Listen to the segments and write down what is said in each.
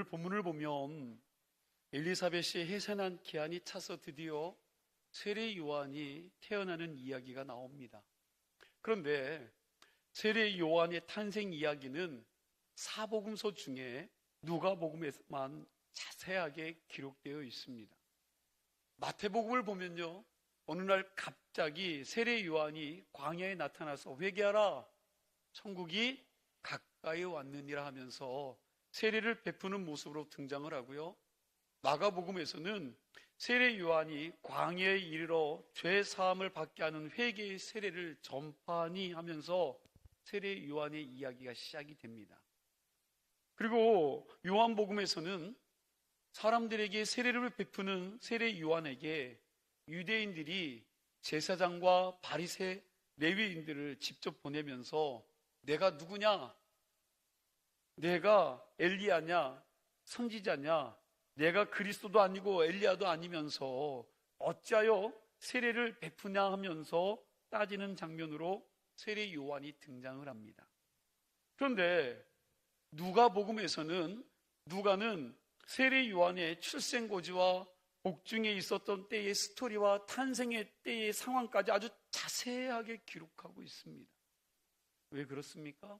오늘 본문을 보면 엘리사벳이 해산한 기한이 차서 드디어 세례 요한이 태어나는 이야기가 나옵니다. 그런데 세례 요한의 탄생 이야기는 사복음서 중에 누가복음에만 자세하게 기록되어 있습니다. 마태복음을 보면요, 어느 날 갑자기 세례 요한이 광야에 나타나서 회개하라, 천국이 가까이 왔느니라 하면서 세례를 베푸는 모습으로 등장을 하고요, 마가복음에서는 세례 요한이 광야에 이르러 죄 사함을 받게 하는 회개의 세례를 전파하니 하면서 세례 요한의 이야기가 시작이 됩니다. 그리고 요한복음에서는 사람들에게 세례를 베푸는 세례 요한에게 유대인들이 제사장과 바리새 레위인들을 직접 보내면서 내가 누구냐? 내가 엘리야냐? 선지자냐? 내가 그리스도도 아니고 엘리야도 아니면서 어찌하여 세례를 베푸냐 하면서 따지는 장면으로 세례 요한이 등장을 합니다. 그런데 누가복음에서는 누가는 세례 요한의 출생고지와 복중에 있었던 때의 스토리와 탄생의 때의 상황까지 아주 자세하게 기록하고 있습니다. 왜 그렇습니까?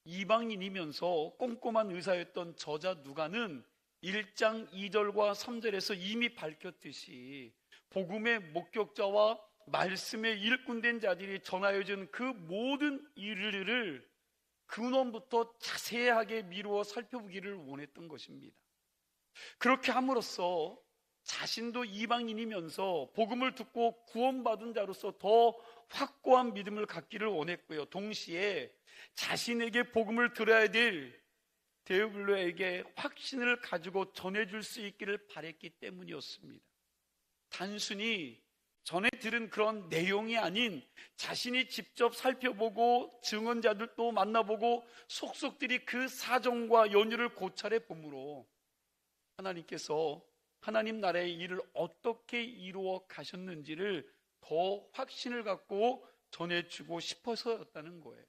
이방인이면서 꼼꼼한 의사였던 저자 누가는 1장 2절과 3절에서 이미 밝혔듯이 복음의 목격자와 말씀의 일꾼된 자들이 전하여준 그 모든 일들을 근원부터 자세하게 미루어 살펴보기를 원했던 것입니다. 그렇게 함으로써 자신도 이방인이면서 복음을 듣고 구원받은 자로서 더 확고한 믿음을 갖기를 원했고요, 동시에 자신에게 복음을 들어야 될 데오빌로에게 확신을 가지고 전해줄 수 있기를 바랬기 때문이었습니다. 단순히 전에 들은 그런 내용이 아닌 자신이 직접 살펴보고 증언자들도 만나보고 속속들이 그 사정과 연유를 고찰해 보므로 하나님께서 하나님 나라의 일을 어떻게 이루어 가셨는지를 더 확신을 갖고 전해주고 싶어서였다는 거예요.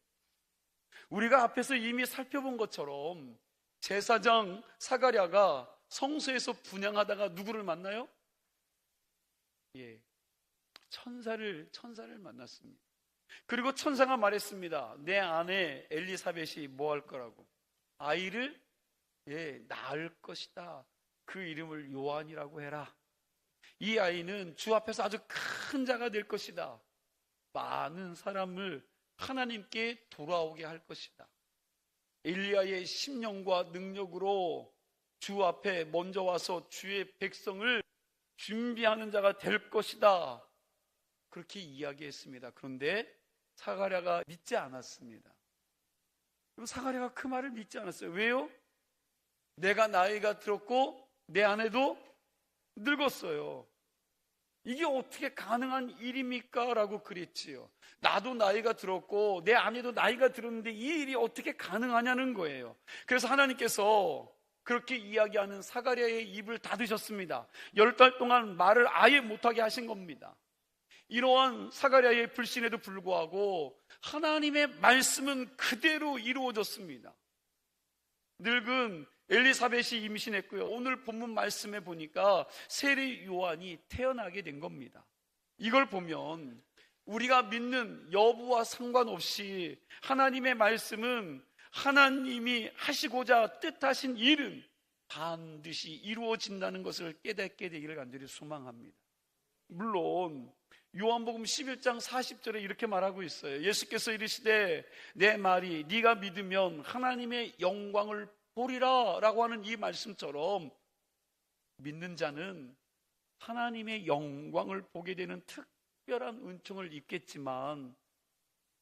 우리가 앞에서 이미 살펴본 것처럼 제사장 사가랴가 성소에서 분향하다가 누구를 만나요? 천사를 만났습니다. 그리고 천사가 말했습니다. 내 아내 엘리사벳이 뭐 할 거라고? 아이를 낳을 것이다. 그 이름을 요한이라고 해라. 이 아이는 주 앞에서 아주 큰 자가 될 것이다. 많은 사람을 하나님께 돌아오게 할 것이다. 엘리야의 심령과 능력으로 주 앞에 먼저 와서 주의 백성을 준비하는 자가 될 것이다. 그렇게 이야기했습니다. 그런데 사가랴가 믿지 않았습니다. 사가랴가 그 말을 믿지 않았어요. 왜요? 내가 나이가 들었고 내 아내도 늙었어요. 이게 어떻게 가능한 일입니까? 라고 그랬지요. 나도 나이가 들었고 내 아내도 나이가 들었는데 이 일이 어떻게 가능하냐는 거예요. 그래서 하나님께서 그렇게 이야기하는 사가랴의 입을 닫으셨습니다. 10달 동안 말을 아예 못하게 하신 겁니다. 이러한 사가랴의 불신에도 불구하고 하나님의 말씀은 그대로 이루어졌습니다. 늙은 엘리사벳이 임신했고요, 오늘 본문 말씀에 보니까 세례 요한이 태어나게 된 겁니다. 이걸 보면 우리가 믿는 여부와 상관없이 하나님의 말씀은 하나님이 하시고자 뜻하신 일은 반드시 이루어진다는 것을 깨닫게 되기를 간절히 소망합니다. 물론 요한복음 11장 40절에 이렇게 말하고 있어요. 예수께서 이르시되 내 말이 네가 믿으면 하나님의 영광을 보리라 라고 하는 이 말씀처럼 믿는 자는 하나님의 영광을 보게 되는 특별한 은총을 입겠지만,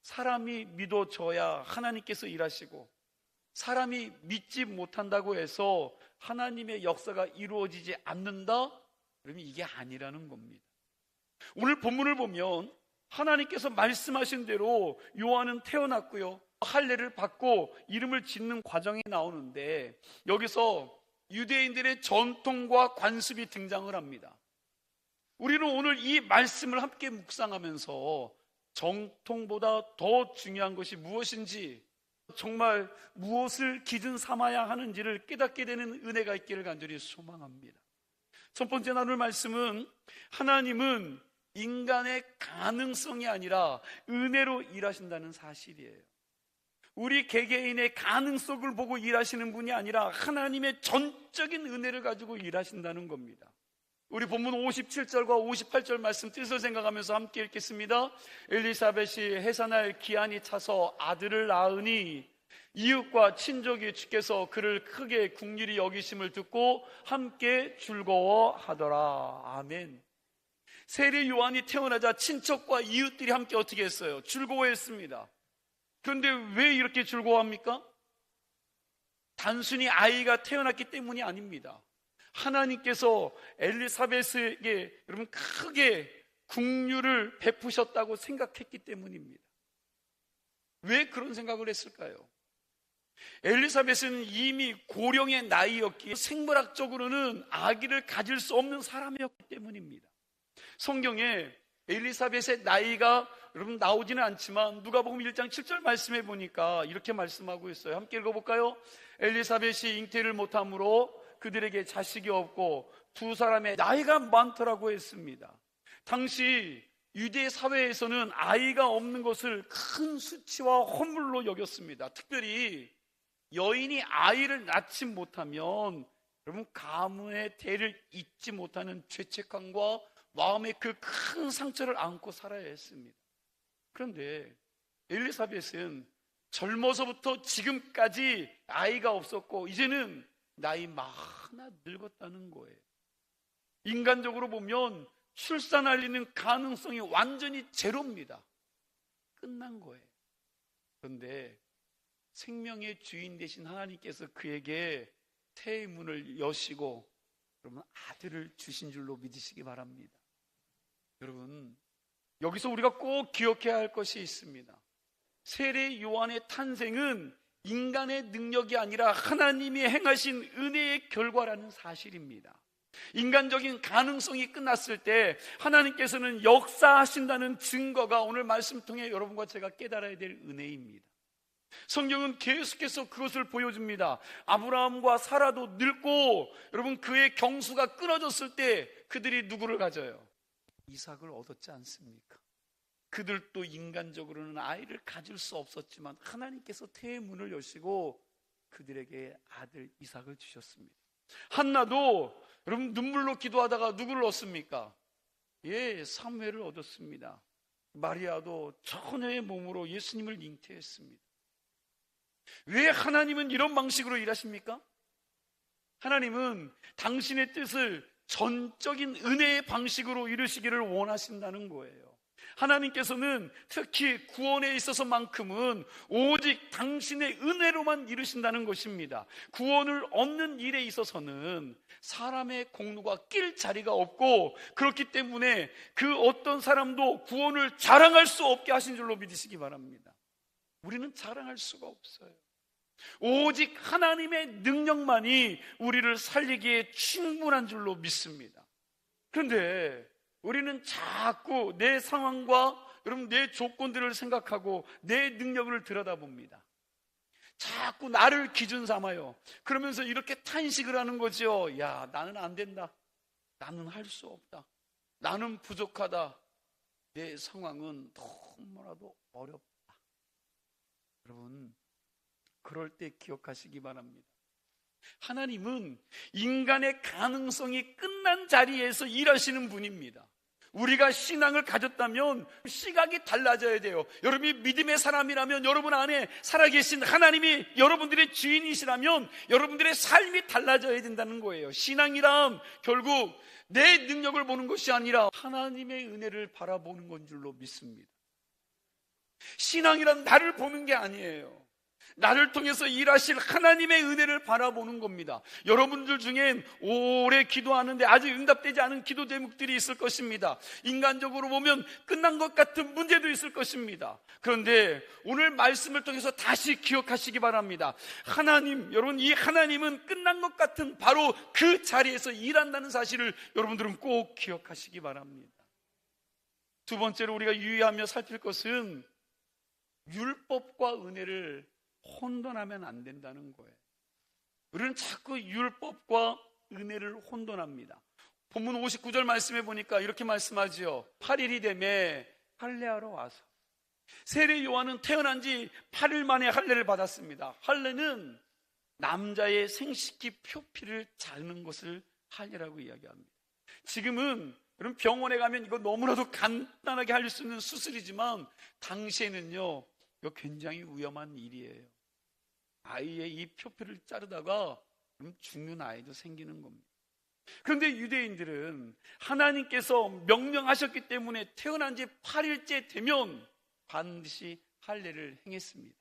사람이 믿어줘야 하나님께서 일하시고 사람이 믿지 못한다고 해서 하나님의 역사가 이루어지지 않는다? 그러면 이게 아니라는 겁니다. 오늘 본문을 보면 하나님께서 말씀하신 대로 요한은 태어났고요, 할례를 받고 이름을 짓는 과정이 나오는데 여기서 유대인들의 전통과 관습이 등장을 합니다. 우리는 오늘 이 말씀을 함께 묵상하면서 정통보다 더 중요한 것이 무엇인지, 정말 무엇을 기준 삼아야 하는지를 깨닫게 되는 은혜가 있기를 간절히 소망합니다. 첫 번째 나눌 말씀은 하나님은 인간의 가능성이 아니라 은혜로 일하신다는 사실이에요. 우리 개개인의 가능성을 보고 일하시는 분이 아니라 하나님의 전적인 은혜를 가지고 일하신다는 겁니다. 우리 본문 57절과 58절 말씀 뜻을 생각하면서 함께 읽겠습니다. 엘리사벳이 해산할 기한이 차서 아들을 낳으니 이웃과 친족이 주께서 그를 크게 긍휼히 여기심을 듣고 함께 즐거워하더라. 아멘. 세례 요한이 태어나자 친척과 이웃들이 함께 어떻게 했어요? 즐거워했습니다. 그런데 왜 이렇게 즐거워합니까? 단순히 아이가 태어났기 때문이 아닙니다. 하나님께서 엘리사벳에게 여러분 크게 긍휼을 베푸셨다고 생각했기 때문입니다. 왜 그런 생각을 했을까요? 엘리사벳은 이미 고령의 나이였기에 생물학적으로는 아기를 가질 수 없는 사람이었기 때문입니다. 성경에 엘리사벳의 나이가 여러분 나오지는 않지만 누가복음 1장 7절 말씀해 보니까 이렇게 말씀하고 있어요. 함께 읽어볼까요? 엘리사벳이 잉태를 못함으로 그들에게 자식이 없고 두 사람의 나이가 많더라고 했습니다. 당시 유대 사회에서는 아이가 없는 것을 큰 수치와 허물로 여겼습니다. 특별히 여인이 아이를 낳지 못하면 여러분 가문의 대를 잇지 못하는 죄책감과 마음의 그 큰 상처를 안고 살아야 했습니다. 그런데 엘리사벳은 젊어서부터 지금까지 아이가 없었고 이제는 나이 많아 늙었다는 거예요. 인간적으로 보면 출산할 있는 가능성이 완전히 제로입니다. 끝난 거예요. 그런데 생명의 주인 되신 하나님께서 그에게 태의 문을 여시고 여러분 아들을 주신 줄로 믿으시기 바랍니다. 여러분 여기서 우리가 꼭 기억해야 할 것이 있습니다. 세례 요한의 탄생은 인간의 능력이 아니라 하나님이 행하신 은혜의 결과라는 사실입니다. 인간적인 가능성이 끝났을 때 하나님께서는 역사하신다는 증거가 오늘 말씀 통해 여러분과 제가 깨달아야 될 은혜입니다. 성경은 계속해서 그것을 보여줍니다. 아브라함과 사라도 늙고 여러분 그의 경수가 끊어졌을 때 그들이 누구를 가져요? 이삭을 얻었지 않습니까? 그들도 인간적으로는 아이를 가질 수 없었지만 하나님께서 태의 문을 여시고 그들에게 아들 이삭을 주셨습니다. 한나도 여러분 눈물로 기도하다가 누구를 얻습니까? 사무엘을 얻었습니다. 마리아도 처녀의 몸으로 예수님을 잉태했습니다. 왜 하나님은 이런 방식으로 일하십니까? 하나님은 당신의 뜻을 전적인 은혜의 방식으로 이루시기를 원하신다는 거예요. 하나님께서는 특히 구원에 있어서만큼은 오직 당신의 은혜로만 이루신다는 것입니다. 구원을 얻는 일에 있어서는 사람의 공로가 낄 자리가 없고 그렇기 때문에 그 어떤 사람도 구원을 자랑할 수 없게 하신 줄로 믿으시기 바랍니다. 우리는 자랑할 수가 없어요. 오직 하나님의 능력만이 우리를 살리기에 충분한 줄로 믿습니다. 그런데 우리는 자꾸 내 상황과 여러분 내 조건들을 생각하고 내 능력을 들여다봅니다. 자꾸 나를 기준 삼아요. 그러면서 이렇게 탄식을 하는 거죠. 야, 나는 안 된다. 나는 할 수 없다. 나는 부족하다. 내 상황은 너무나도 어렵다. 여러분, 그럴 때 기억하시기 바랍니다. 하나님은 인간의 가능성이 끝난 자리에서 일하시는 분입니다. 우리가 신앙을 가졌다면 시각이 달라져야 돼요. 여러분이 믿음의 사람이라면 여러분 안에 살아계신 하나님이 여러분들의 주인이시라면 여러분들의 삶이 달라져야 된다는 거예요. 신앙이란 결국 내 능력을 보는 것이 아니라 하나님의 은혜를 바라보는 건 줄로 믿습니다. 신앙이란 나를 보는 게 아니에요. 나를 통해서 일하실 하나님의 은혜를 바라보는 겁니다. 여러분들 중엔 오래 기도하는데 아직 응답되지 않은 기도 제목들이 있을 것입니다. 인간적으로 보면 끝난 것 같은 문제도 있을 것입니다. 그런데 오늘 말씀을 통해서 다시 기억하시기 바랍니다. 하나님, 여러분 이 하나님은 끝난 것 같은 바로 그 자리에서 일한다는 사실을 여러분들은 꼭 기억하시기 바랍니다. 두 번째로 우리가 유의하며 살필 것은 율법과 은혜를 혼돈하면 안 된다는 거예요. 우리는 자꾸 율법과 은혜를 혼돈합니다. 본문 59절 말씀해 보니까 이렇게 말씀하지요. 8일이 되매 할례하러 와서. 세례 요한은 태어난 지 8일 만에 할례를 받았습니다. 할례는 남자의 생식기 표피를 자르는 것을 할례라고 이야기합니다. 지금은 여러분 병원에 가면 이거 너무나도 간단하게 할 수 있는 수술이지만 당시에는요 이거 굉장히 위험한 일이에요. 아이의 이 표피를 자르다가 죽는 아이도 생기는 겁니다. 그런데 유대인들은 하나님께서 명령하셨기 때문에 태어난 지 8일째 되면 반드시 할례를 행했습니다.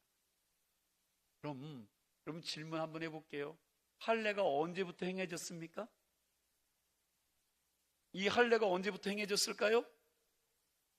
그럼 질문 한번 해볼게요. 할례가 언제부터 행해졌습니까? 이 할례가 언제부터 행해졌을까요?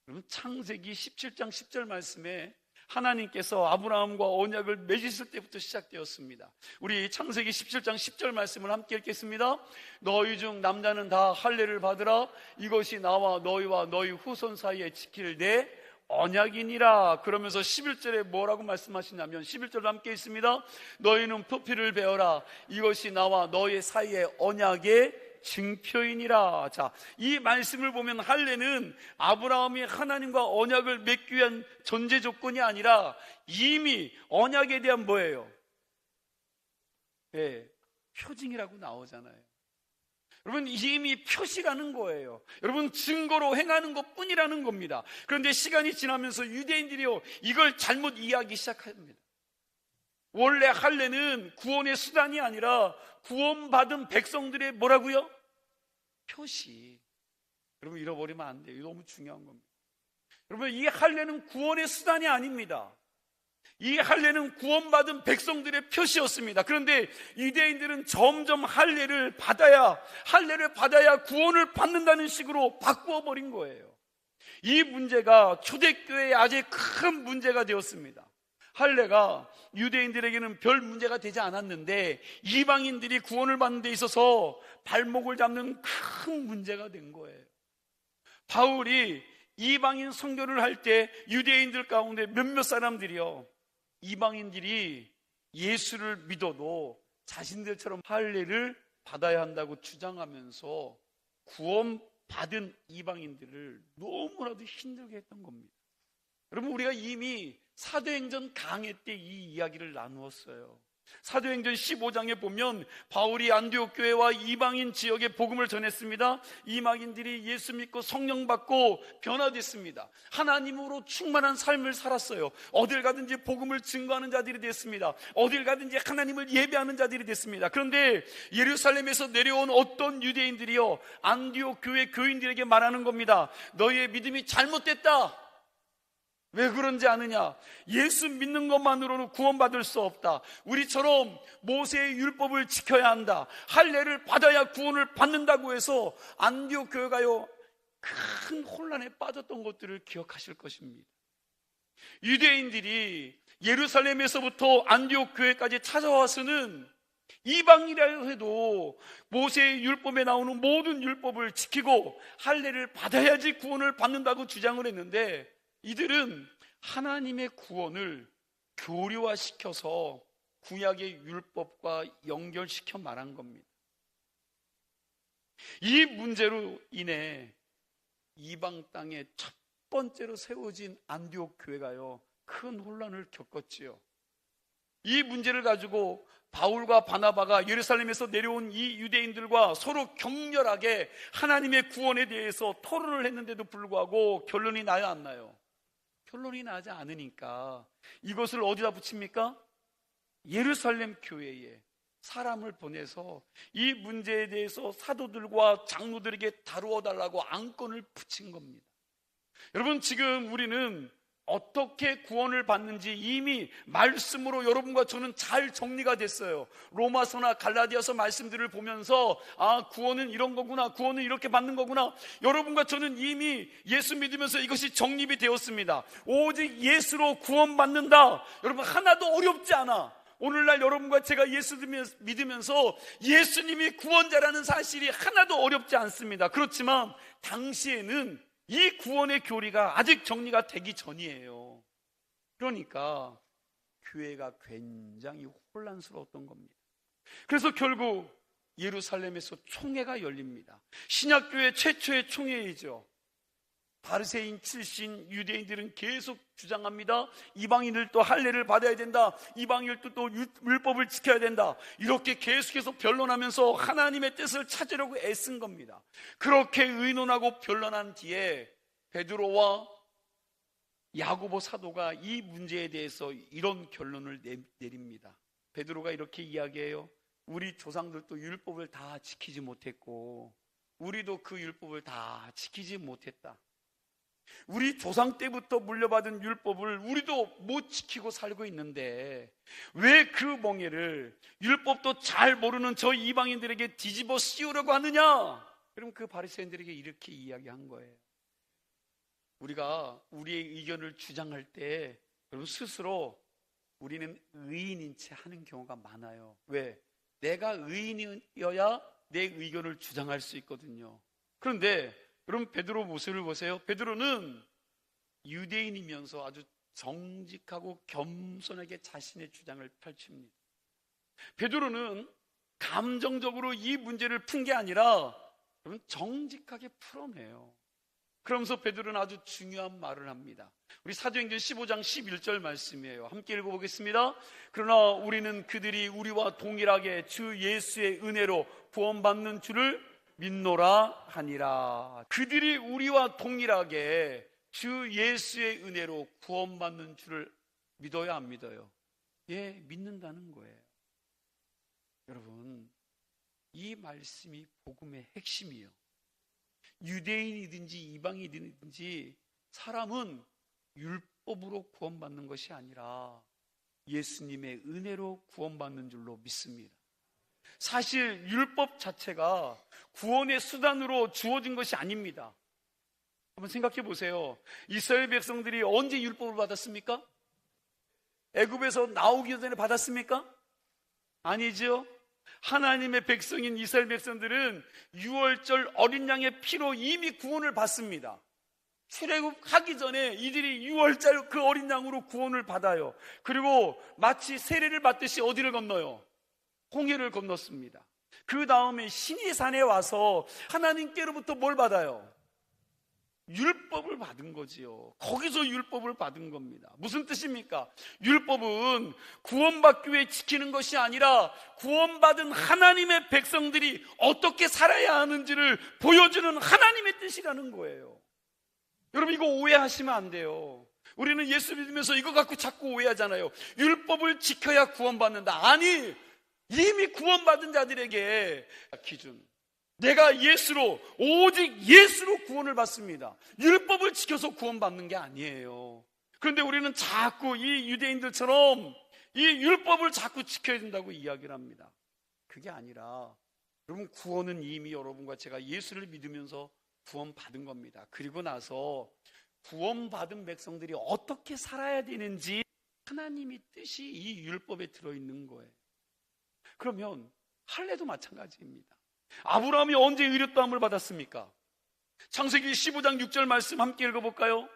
그럼 창세기 17장 10절 말씀에 하나님께서 아브라함과 언약을 맺으실 때부터 시작되었습니다. 우리 창세기 17장 10절 말씀을 함께 읽겠습니다. 너희 중 남자는 다 할례를 받으라. 이것이 나와 너희와 너희 후손 사이에 지킬 내 언약이니라. 그러면서 11절에 뭐라고 말씀하시냐면 11절도 함께 있습니다. 너희는 표피를 베어라. 이것이 나와 너희 사이의 언약의 증표이니라. 자, 이 말씀을 보면 할례는 아브라함이 하나님과 언약을 맺기 위한 전제 조건이 아니라 이미 언약에 대한 뭐예요? 네, 표징이라고 나오잖아요. 여러분 이미 표시라는 거예요. 여러분 증거로 행하는 것뿐이라는 겁니다. 그런데 시간이 지나면서 유대인들이요 이걸 잘못 이해하기 시작합니다. 원래 할례는 구원의 수단이 아니라 구원받은 백성들의 뭐라고요? 표시. 여러분 잃어버리면 안 돼요. 이거 너무 중요한 겁니다. 여러분 이 할례는 구원의 수단이 아닙니다. 이 할례는 구원받은 백성들의 표시였습니다. 그런데 유대인들은 점점 할례를 받아야 구원을 받는다는 식으로 바꾸어 버린 거예요. 이 문제가 초대교회에 아주 큰 문제가 되었습니다. 할례가 유대인들에게는 별 문제가 되지 않았는데 이방인들이 구원을 받는 데 있어서 발목을 잡는 큰 문제가 된 거예요. 바울이 이방인 선교를 할 때 유대인들 가운데 몇몇 사람들이요 이방인들이 예수를 믿어도 자신들처럼 할례를 받아야 한다고 주장하면서 구원받은 이방인들을 너무나도 힘들게 했던 겁니다. 여러분 우리가 이미 사도행전 강해 때 이 이야기를 나누었어요. 사도행전 15장에 보면 바울이 안디옥 교회와 이방인 지역에 복음을 전했습니다. 이방인들이 예수 믿고 성령 받고 변화됐습니다. 하나님으로 충만한 삶을 살았어요. 어딜 가든지 복음을 증거하는 자들이 됐습니다. 어딜 가든지 하나님을 예배하는 자들이 됐습니다. 그런데 예루살렘에서 내려온 어떤 유대인들이요 안디옥 교회 교인들에게 말하는 겁니다. 너희의 믿음이 잘못됐다. 왜 그런지 아느냐? 예수 믿는 것만으로는 구원받을 수 없다. 우리처럼 모세의 율법을 지켜야 한다. 할례를 받아야 구원을 받는다고 해서 안디옥 교회가요 큰 혼란에 빠졌던 것들을 기억하실 것입니다. 유대인들이 예루살렘에서부터 안디옥 교회까지 찾아와서는 이방이라 해도 모세의 율법에 나오는 모든 율법을 지키고 할례를 받아야지 구원을 받는다고 주장을 했는데 이들은 하나님의 구원을 교류화시켜서 구약의 율법과 연결시켜 말한 겁니다. 이 문제로 인해 이방 땅에 첫 번째로 세워진 안디옥 교회가요 큰 혼란을 겪었지요. 이 문제를 가지고 바울과 바나바가 예루살렘에서 내려온 이 유대인들과 서로 격렬하게 하나님의 구원에 대해서 토론을 했는데도 불구하고 결론이 나요 안 나요? 결론이 나지 않으니까 이것을 어디다 붙입니까? 예루살렘 교회에 사람을 보내서 이 문제에 대해서 사도들과 장로들에게 다루어 달라고 안건을 붙인 겁니다. 여러분 지금 우리는 어떻게 구원을 받는지 이미 말씀으로 여러분과 저는 잘 정리가 됐어요. 로마서나 갈라디아서 말씀들을 보면서 구원은 이런 거구나, 구원은 이렇게 받는 거구나. 여러분과 저는 이미 예수 믿으면서 이것이 정립이 되었습니다. 오직 예수로 구원받는다. 여러분 하나도 어렵지 않아. 오늘날 여러분과 제가 예수 믿으면서 예수님이 구원자라는 사실이 하나도 어렵지 않습니다. 그렇지만 당시에는 이 구원의 교리가 아직 정리가 되기 전이에요. 그러니까 교회가 굉장히 혼란스러웠던 겁니다. 그래서 결국 예루살렘에서 총회가 열립니다. 신약교회 최초의 총회이죠. 바리새인 출신 유대인들은 계속 주장합니다. 이방인들도 할례를 받아야 된다. 이방인들도 또 율법을 지켜야 된다. 이렇게 계속해서 변론하면서 하나님의 뜻을 찾으려고 애쓴 겁니다. 그렇게 의논하고 변론한 뒤에 베드로와 야고보 사도가 이 문제에 대해서 이런 결론을 내립니다. 베드로가 이렇게 이야기해요. 우리 조상들도 율법을 다 지키지 못했고 우리도 그 율법을 다 지키지 못했다. 우리 조상 때부터 물려받은 율법을 우리도 못 지키고 살고 있는데 왜 그 멍에를 율법도 잘 모르는 저 이방인들에게 뒤집어 씌우려고 하느냐? 그럼 그 바리새인들에게 이렇게 이야기한 거예요. 우리가 우리의 의견을 주장할 때 여러분 스스로 우리는 의인인 채 하는 경우가 많아요. 왜? 내가 의인이어야 내 의견을 주장할 수 있거든요. 그런데 여러분 베드로 모습을 보세요. 베드로는 유대인이면서 아주 정직하고 겸손하게 자신의 주장을 펼칩니다. 베드로는 감정적으로 이 문제를 푼 게 아니라 여러분 정직하게 풀어내요. 그러면서 베드로는 아주 중요한 말을 합니다. 우리 사도행전 15장 11절 말씀이에요. 함께 읽어보겠습니다. 그러나 우리는 그들이 우리와 동일하게 주 예수의 은혜로 구원받는 줄을 믿노라 하니라. 그들이 우리와 동일하게 주 예수의 은혜로 구원받는 줄을 믿어요, 안 믿어요? 예, 믿는다는 거예요. 여러분, 이 말씀이 복음의 핵심이에요. 유대인이든지 이방인이든지 사람은 율법으로 구원받는 것이 아니라 예수님의 은혜로 구원받는 줄로 믿습니다. 사실 율법 자체가 구원의 수단으로 주어진 것이 아닙니다. 한번 생각해 보세요. 이스라엘 백성들이 언제 율법을 받았습니까? 애굽에서 나오기 전에 받았습니까? 아니죠. 하나님의 백성인 이스라엘 백성들은 유월절 어린 양의 피로 이미 구원을 받습니다. 출애굽하기 전에 이들이 유월절 그 어린 양으로 구원을 받아요. 그리고 마치 세례를 받듯이 어디를 건너요? 홍해를 건넜습니다. 그 다음에 시내산에 와서 하나님께로부터 뭘 받아요? 율법을 받은 거지요. 거기서 율법을 받은 겁니다. 무슨 뜻입니까? 율법은 구원받기 위해 지키는 것이 아니라 구원받은 하나님의 백성들이 어떻게 살아야 하는지를 보여주는 하나님의 뜻이라는 거예요. 여러분 이거 오해하시면 안 돼요. 우리는 예수 믿으면서 이거 갖고 자꾸 오해하잖아요. 율법을 지켜야 구원받는다. 아니, 이미 구원받은 자들에게 기준, 내가 예수로, 오직 예수로 구원을 받습니다. 율법을 지켜서 구원받는 게 아니에요. 그런데 우리는 자꾸 이 유대인들처럼 이 율법을 자꾸 지켜야 된다고 이야기를 합니다. 그게 아니라 여러분 구원은 이미 여러분과 제가 예수를 믿으면서 구원받은 겁니다. 그리고 나서 구원받은 백성들이 어떻게 살아야 되는지 하나님의 뜻이 이 율법에 들어있는 거예요. 그러면 할례도 마찬가지입니다. 아브라함이 언제 의롭다함을 받았습니까? 창세기 15장 6절 말씀 함께 읽어볼까요?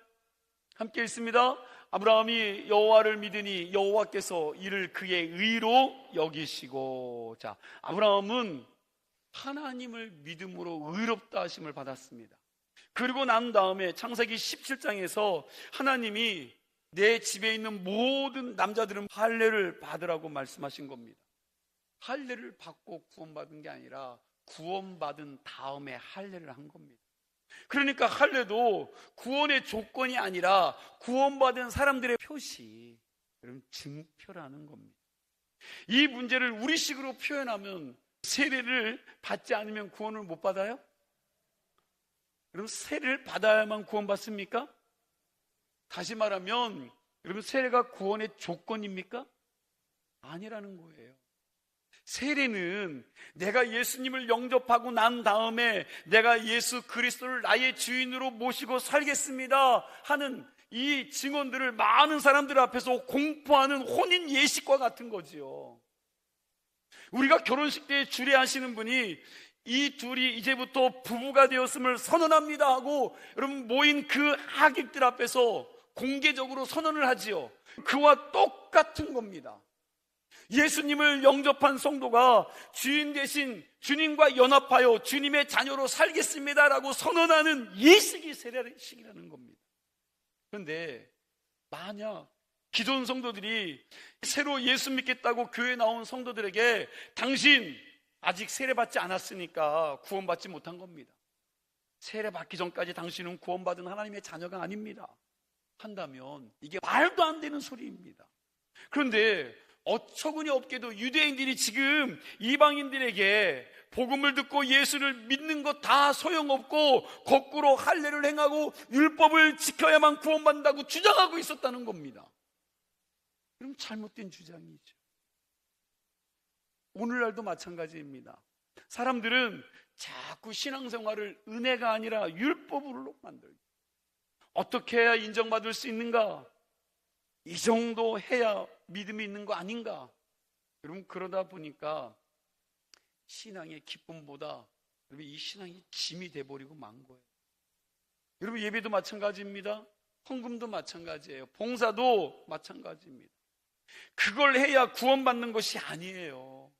함께 읽습니다. 아브라함이 여호와를 믿으니 여호와께서 이를 그의 의로 여기시고. 자, 아브라함은 하나님을 믿음으로 의롭다 하심을 받았습니다. 그리고 난 다음에 창세기 17장에서 하나님이 내 집에 있는 모든 남자들은 할례를 받으라고 말씀하신 겁니다. 할례를 받고 구원받은 게 아니라 구원받은 다음에 할례를 한 겁니다. 그러니까 할례도 구원의 조건이 아니라 구원받은 사람들의 표시, 여러분 증표라는 겁니다. 이 문제를 우리식으로 표현하면 세례를 받지 않으면 구원을 못 받아요? 여러분 세례를 받아야만 구원받습니까? 다시 말하면 여러분 세례가 구원의 조건입니까? 아니라는 거예요. 세례는 내가 예수님을 영접하고 난 다음에 내가 예수 그리스도를 나의 주인으로 모시고 살겠습니다 하는 이 증언들을 많은 사람들 앞에서 공포하는 혼인 예식과 같은 거지요. 우리가 결혼식 때 주례하시는 분이 이 둘이 이제부터 부부가 되었음을 선언합니다 하고 여러분 모인 그 하객들 앞에서 공개적으로 선언을 하지요. 그와 똑같은 겁니다. 예수님을 영접한 성도가 주인 대신 주님과 연합하여 주님의 자녀로 살겠습니다라고 선언하는 예식이 세례식이라는 겁니다. 그런데 만약 기존 성도들이 새로 예수 믿겠다고 교회에 나온 성도들에게 당신 아직 세례받지 않았으니까 구원받지 못한 겁니다. 세례받기 전까지 당신은 구원받은 하나님의 자녀가 아닙니다 한다면 이게 말도 안 되는 소리입니다. 그런데 어처구니 없게도 유대인들이 지금 이방인들에게 복음을 듣고 예수를 믿는 것 다 소용없고 거꾸로 할례를 행하고 율법을 지켜야만 구원받는다고 주장하고 있었다는 겁니다. 그럼 잘못된 주장이죠. 오늘날도 마찬가지입니다. 사람들은 자꾸 신앙생활을 은혜가 아니라 율법으로 만들고, 어떻게 해야 인정받을 수 있는가? 이 정도 해야 믿음이 있는 거 아닌가? 여러분, 그러다 보니까 신앙의 기쁨보다 여러분 이 신앙이 짐이 돼버리고 만 거예요. 여러분, 예배도 마찬가지입니다. 헌금도 마찬가지예요. 봉사도 마찬가지입니다. 그걸 해야 구원받는 것이 아니에요.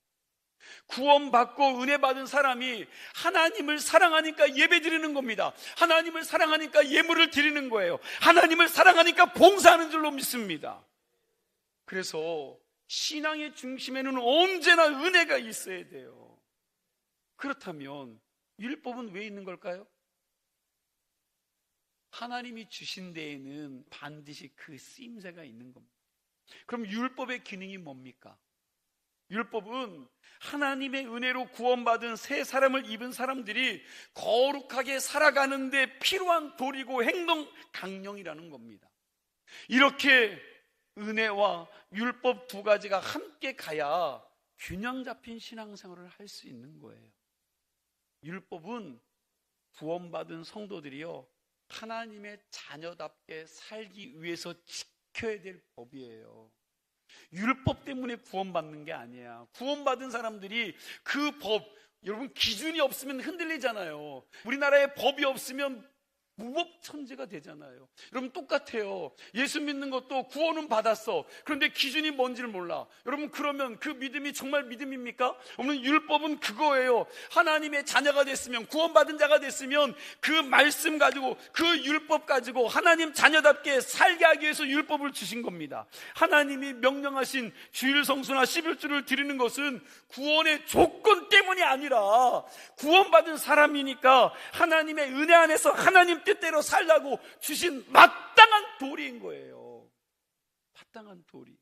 구원받고 은혜 받은 사람이 하나님을 사랑하니까 예배 드리는 겁니다. 하나님을 사랑하니까 예물을 드리는 거예요. 하나님을 사랑하니까 봉사하는 줄로 믿습니다. 그래서 신앙의 중심에는 언제나 은혜가 있어야 돼요. 그렇다면 율법은 왜 있는 걸까요? 하나님이 주신 데에는 반드시 그 쓰임새가 있는 겁니다. 그럼 율법의 기능이 뭡니까? 율법은 하나님의 은혜로 구원받은 새 사람을 입은 사람들이 거룩하게 살아가는 데 필요한 도리고 행동 강령이라는 겁니다. 이렇게 은혜와 율법 두 가지가 함께 가야 균형 잡힌 신앙생활을 할 수 있는 거예요. 율법은 구원받은 성도들이요, 하나님의 자녀답게 살기 위해서 지켜야 될 법이에요. 율법 때문에 구원받는 게 아니야. 구원받은 사람들이 그 법, 여러분 기준이 없으면 흔들리잖아요. 우리나라에 법이 없으면 무법천지가 되잖아요. 여러분 똑같아요. 예수 믿는 것도 구원은 받았어. 그런데 기준이 뭔지를 몰라. 여러분 그러면 그 믿음이 정말 믿음입니까? 오늘 율법은 그거예요. 하나님의 자녀가 됐으면, 구원받은 자가 됐으면 그 말씀 가지고, 그 율법 가지고 하나님 자녀답게 살게 하기 위해서 율법을 주신 겁니다. 하나님이 명령하신 주일 성수나 11조를 드리는 것은 구원의 조건 때문이 아니라 구원받은 사람이니까 하나님의 은혜 안에서 하나님 뜻대로 살라고 주신 마땅한 도리인 거예요. 마땅한 도리.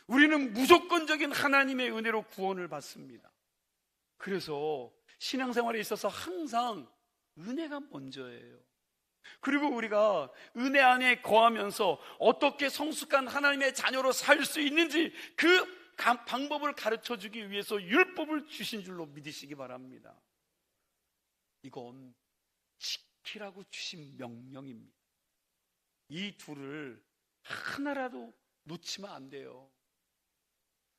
우리는 무조건적인 하나님의 은혜로 구원을 받습니다. 그래서 신앙생활에 있어서 항상 은혜가 먼저예요. 그리고 우리가 은혜 안에 거하면서 어떻게 성숙한 하나님의 자녀로 살 수 있는지 그 방법을 가르쳐주기 위해서 율법을 주신 줄로 믿으시기 바랍니다. 이건 지키라고 주신 명령입니다. 이 둘을 하나라도 놓치면 안 돼요.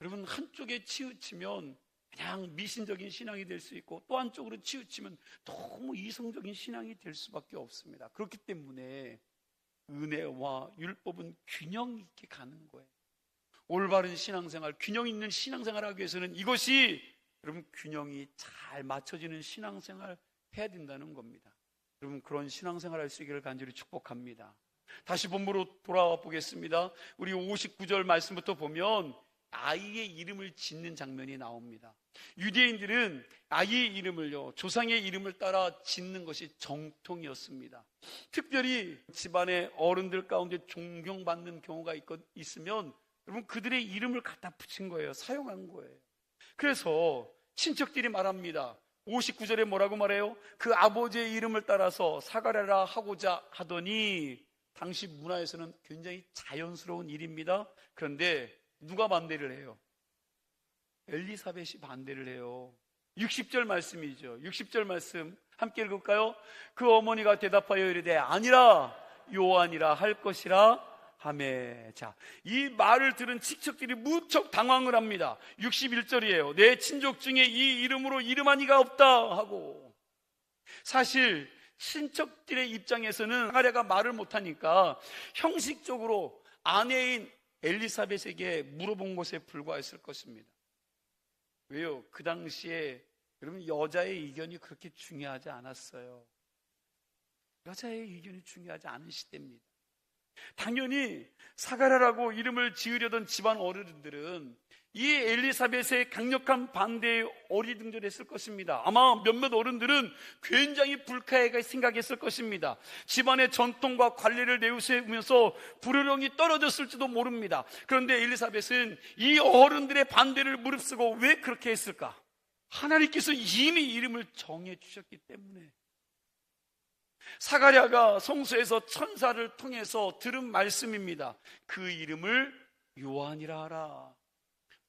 여러분, 한쪽에 치우치면 그냥 미신적인 신앙이 될 수 있고, 또 한쪽으로 치우치면 너무 이성적인 신앙이 될 수밖에 없습니다. 그렇기 때문에 은혜와 율법은 균형 있게 가는 거예요. 올바른 신앙생활, 균형 있는 신앙생활 하기 위해서는 이것이 여러분 균형이 잘 맞춰지는 신앙생활 해야 된다는 겁니다. 여러분 그런 신앙생활 할 수 있기를 간절히 축복합니다. 다시 본문으로 돌아와 보겠습니다. 우리 59절 말씀부터 보면 아이의 이름을 짓는 장면이 나옵니다. 유대인들은 아이의 이름을요, 조상의 이름을 따라 짓는 것이 정통이었습니다. 특별히 집안의 어른들 가운데 존경받는 경우가 있으면 여러분 그들의 이름을 갖다 붙인 거예요. 사용한 거예요. 그래서 친척들이 말합니다. 59절에 뭐라고 말해요? 그 아버지의 이름을 따라서 사가랴라 하고자 하더니, 당시 문화에서는 굉장히 자연스러운 일입니다. 그런데 누가 반대를 해요? 엘리사벳이 반대를 해요. 60절 말씀이죠. 60절 말씀 함께 읽을까요? 그 어머니가 대답하여 이르되 아니라 요한이라 할 것이라 하매. 자, 이 말을 들은 친척들이 무척 당황을 합니다. 61절이에요. 내 친족 중에 이 이름으로 이름한 이가 없다 하고. 사실 친척들의 입장에서는 사가랴가 말을 못하니까 형식적으로 아내인 엘리사벳에게 물어본 것에 불과했을 것입니다. 왜요? 그 당시에 여러분 여자의 의견이 그렇게 중요하지 않았어요. 여자의 의견이 중요하지 않은 시대입니다. 당연히 사가랴라고 이름을 지으려던 집안 어른들은 이 엘리사벳의 강력한 반대에 어리둥절했을 것입니다. 아마 몇몇 어른들은 굉장히 불쾌하게 생각했을 것입니다. 집안의 전통과 관례를 내세우면서 불효령이 떨어졌을지도 모릅니다. 그런데 엘리사벳은 이 어른들의 반대를 무릅쓰고 왜 그렇게 했을까? 하나님께서 이미 이름을 정해 주셨기 때문에. 사가랴가 성소에서 천사를 통해서 들은 말씀입니다. 그 이름을 요한이라 하라.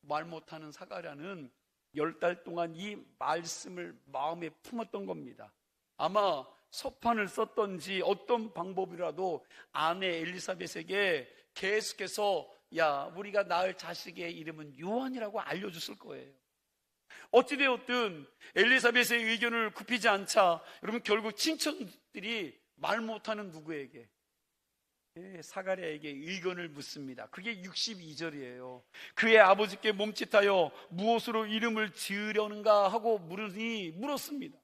말 못하는 사가랴는 10달 동안 이 말씀을 마음에 품었던 겁니다. 아마 서판을 썼던지 어떤 방법이라도 아내 엘리사벳에게 계속해서 야, 우리가 낳을 자식의 이름은 요한이라고 알려줬을 거예요. 어찌되었든 엘리사벳의 의견을 굽히지 않자 여러분 결국 친척들이 말 못하는 누구에게? 사가랴에게 의견을 묻습니다. 그게 62절이에요. 그의 아버지께 몸짓하여 무엇으로 이름을 지으려는가 하고 물었습니다.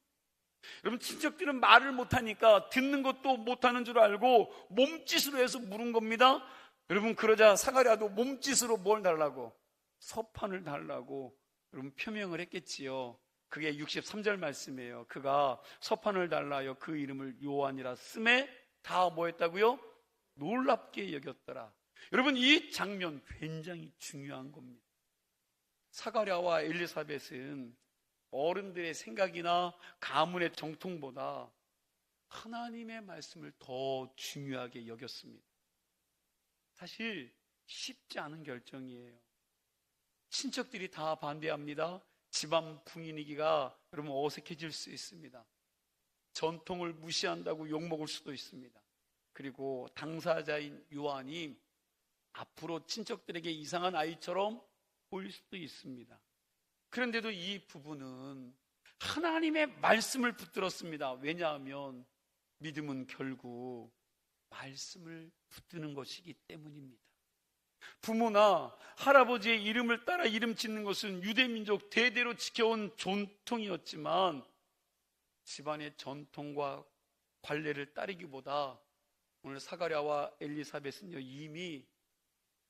여러분 친척들은 말을 못하니까 듣는 것도 못하는 줄 알고 몸짓으로 해서 물은 겁니다. 여러분 그러자 사가랴도 몸짓으로 뭘 달라고? 서판을 달라고 여러분 표명을 했겠지요. 그게 63절 말씀이에요. 그가 서판을 달라여 그 이름을 요한이라 쓰매 다 뭐 했다고요? 놀랍게 여겼더라. 여러분 이 장면 굉장히 중요한 겁니다. 사가랴와 엘리사벳은 어른들의 생각이나 가문의 정통보다 하나님의 말씀을 더 중요하게 여겼습니다. 사실 쉽지 않은 결정이에요. 친척들이 다 반대합니다. 집안 분위기가 여러분 어색해질 수 있습니다. 전통을 무시한다고 욕먹을 수도 있습니다. 그리고 당사자인 요한이 앞으로 친척들에게 이상한 아이처럼 보일 수도 있습니다. 그런데도 이 부부는 하나님의 말씀을 붙들었습니다. 왜냐하면 믿음은 결국 말씀을 붙드는 것이기 때문입니다. 부모나 할아버지의 이름을 따라 이름 짓는 것은 유대민족 대대로 지켜온 전통이었지만 집안의 전통과 관례를 따르기보다 오늘 사가랴와 엘리사벳은요 이미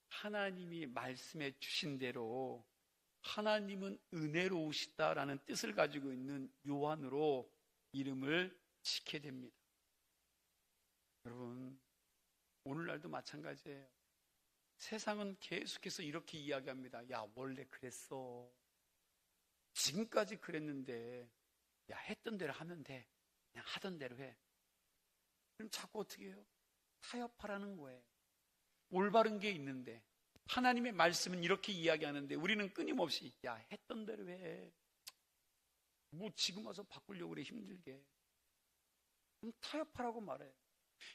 하나님이 말씀해 주신 대로 하나님은 은혜로우시다라는 뜻을 가지고 있는 요한으로 이름을 짓게 됩니다. 여러분 오늘날도 마찬가지예요. 세상은 계속해서 이렇게 이야기합니다. 야 원래 그랬어. 지금까지 그랬는데 야 했던 대로 하면 돼. 그냥 하던 대로 해. 그럼 자꾸 어떻게 해요? 타협하라는 거예요. 올바른 게 있는데 하나님의 말씀은 이렇게 이야기하는데 우리는 끊임없이 야 했던 대로 해. 뭐 지금 와서 바꾸려고 그래 힘들게. 그럼 타협하라고 말해요.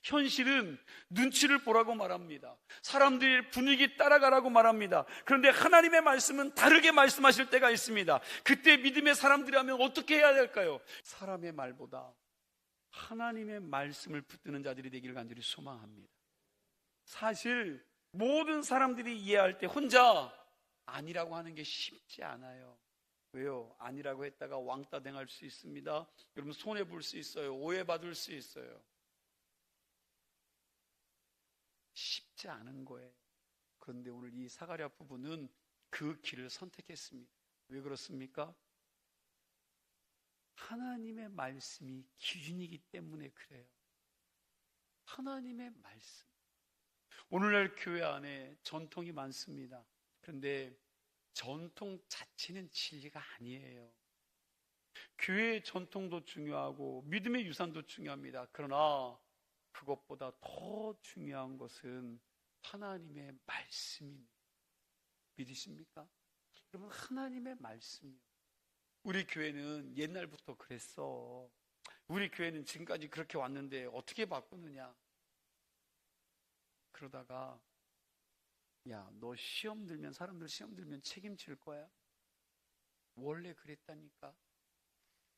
현실은 눈치를 보라고 말합니다. 사람들의 분위기 따라가라고 말합니다. 그런데 하나님의 말씀은 다르게 말씀하실 때가 있습니다. 그때 믿음의 사람들이라면 어떻게 해야 될까요? 사람의 말보다 하나님의 말씀을 붙드는 자들이 되기를 간절히 소망합니다. 사실 모든 사람들이 이해할 때 혼자 아니라고 하는 게 쉽지 않아요. 왜요? 아니라고 했다가 왕따 당할 수 있습니다. 여러분 손해볼 수 있어요. 오해받을 수 있어요. 쉽지 않은 거예요. 그런데 오늘 이 사가랴 부부는 그 길을 선택했습니다. 왜 그렇습니까? 하나님의 말씀이 기준이기 때문에 그래요. 하나님의 말씀. 오늘날 교회 안에 전통이 많습니다. 그런데 전통 자체는 진리가 아니에요. 교회의 전통도 중요하고 믿음의 유산도 중요합니다. 그러나 그것보다 더 중요한 것은 하나님의 말씀입니다. 믿으십니까? 여러분 하나님의 말씀이요. 우리 교회는 옛날부터 그랬어. 우리 교회는 지금까지 그렇게 왔는데 어떻게 바꾸느냐. 그러다가 야, 너 시험 들면 사람들 시험 들면 책임질 거야? 원래 그랬다니까.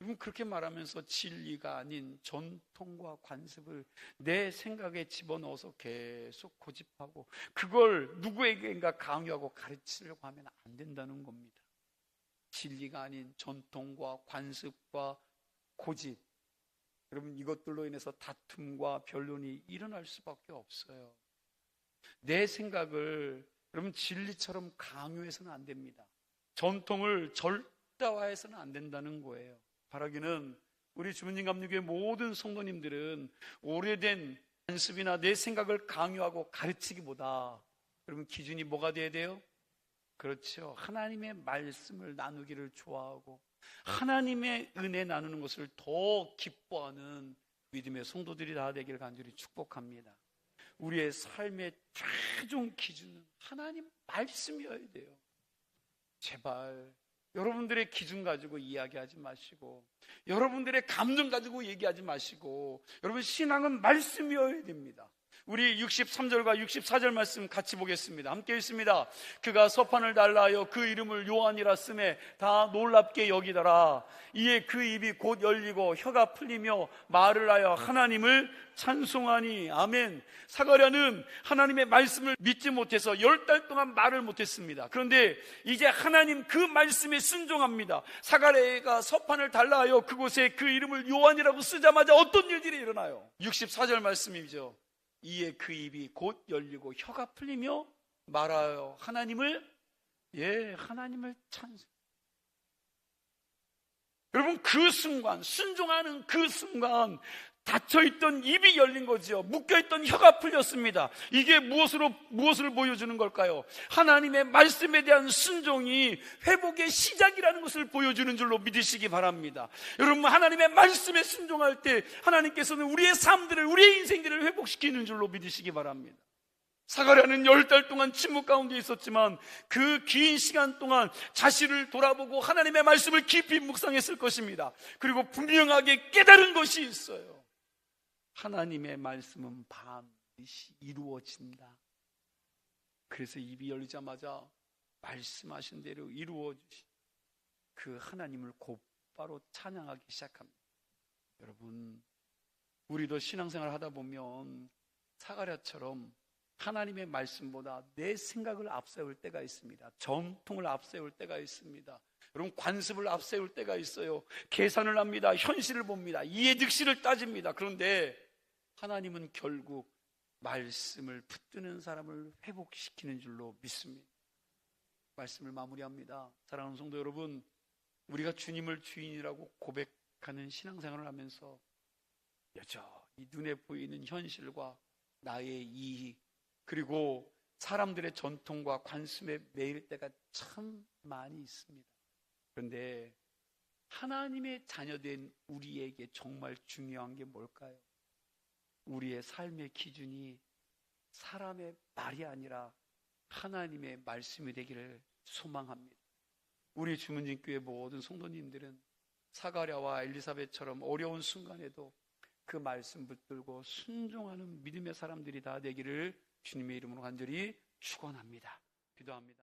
여러분, 그렇게 말하면서 진리가 아닌 전통과 관습을 내 생각에 집어넣어서 계속 고집하고 그걸 누구에게인가 강요하고 가르치려고 하면 안 된다는 겁니다. 진리가 아닌 전통과 관습과 고집, 여러분, 이것들로 인해서 다툼과 변론이 일어날 수밖에 없어요. 내 생각을 여러분 진리처럼 강요해서는 안 됩니다. 전통을 절대화해서는 안 된다는 거예요. 바라기는 우리 주문진 감리교회 모든 성도님들은 오래된 관습이나 내 생각을 강요하고 가르치기보다 여러분 기준이 뭐가 돼야 돼요? 그렇죠. 하나님의 말씀을 나누기를 좋아하고 하나님의 은혜 나누는 것을 더 기뻐하는 믿음의 성도들이 다 되기를 간절히 축복합니다. 우리의 삶의 최종 기준은 하나님 말씀이어야 돼요. 제발 여러분들의 기준 가지고 이야기하지 마시고 여러분들의 감정 가지고 얘기하지 마시고 여러분 신앙은 말씀이어야 됩니다. 우리 63절과 64절 말씀 같이 보겠습니다. 함께 읽습니다. 그가 서판을 달라하여 그 이름을 요한이라 쓰매 다 놀랍게 여기더라. 이에 그 입이 곧 열리고 혀가 풀리며 말을 하여 하나님을 찬송하니. 아멘. 사가랴는 하나님의 말씀을 믿지 못해서 10달 동안 말을 못했습니다. 그런데 이제 하나님 그 말씀에 순종합니다. 사가랴가 서판을 달라하여 그곳에 그 이름을 요한이라고 쓰자마자 어떤 일들이 일어나요? 64절 말씀이죠. 이에 그 입이 곧 열리고 혀가 풀리며 말하여 하나님을 찬송. 여러분, 그 순간, 순종하는 그 순간 닫혀있던 입이 열린 거죠. 묶여있던 혀가 풀렸습니다. 이게 무엇을 보여주는 걸까요? 하나님의 말씀에 대한 순종이 회복의 시작이라는 것을 보여주는 줄로 믿으시기 바랍니다. 여러분, 하나님의 말씀에 순종할 때 하나님께서는 우리의 삶들을, 우리의 인생들을 회복시키는 줄로 믿으시기 바랍니다. 사가랴는 10달 동안 침묵 가운데 있었지만 그 긴 시간 동안 자신을 돌아보고 하나님의 말씀을 깊이 묵상했을 것입니다. 그리고 분명하게 깨달은 것이 있어요. 하나님의 말씀은 반드시 이루어진다. 그래서 입이 열리자마자 말씀하신 대로 이루어주신 그 하나님을 곧바로 찬양하기 시작합니다. 여러분, 우리도 신앙생활 하다 보면 사가랴처럼 하나님의 말씀보다 내 생각을 앞세울 때가 있습니다. 전통을 앞세울 때가 있습니다. 여러분, 관습을 앞세울 때가 있어요. 계산을 합니다. 현실을 봅니다. 이해득실을 따집니다. 그런데 하나님은 결국 말씀을 붙드는 사람을 회복시키는 줄로 믿습니다. 말씀을 마무리합니다. 사랑하는 성도 여러분, 우리가 주님을 주인이라고 고백하는 신앙생활을 하면서 여전히 눈에 보이는 현실과 나의 이익, 그리고 사람들의 전통과 관습에 매일 때가 참 많이 있습니다. 그런데 하나님의 자녀된 우리에게 정말 중요한 게 뭘까요? 우리의 삶의 기준이 사람의 말이 아니라 하나님의 말씀이 되기를 소망합니다. 우리 주문진교회 모든 성도님들은 사가랴와 엘리사벳처럼 어려운 순간에도 그 말씀 붙들고 순종하는 믿음의 사람들이 다 되기를 주님의 이름으로 간절히 축원합니다. 기도합니다.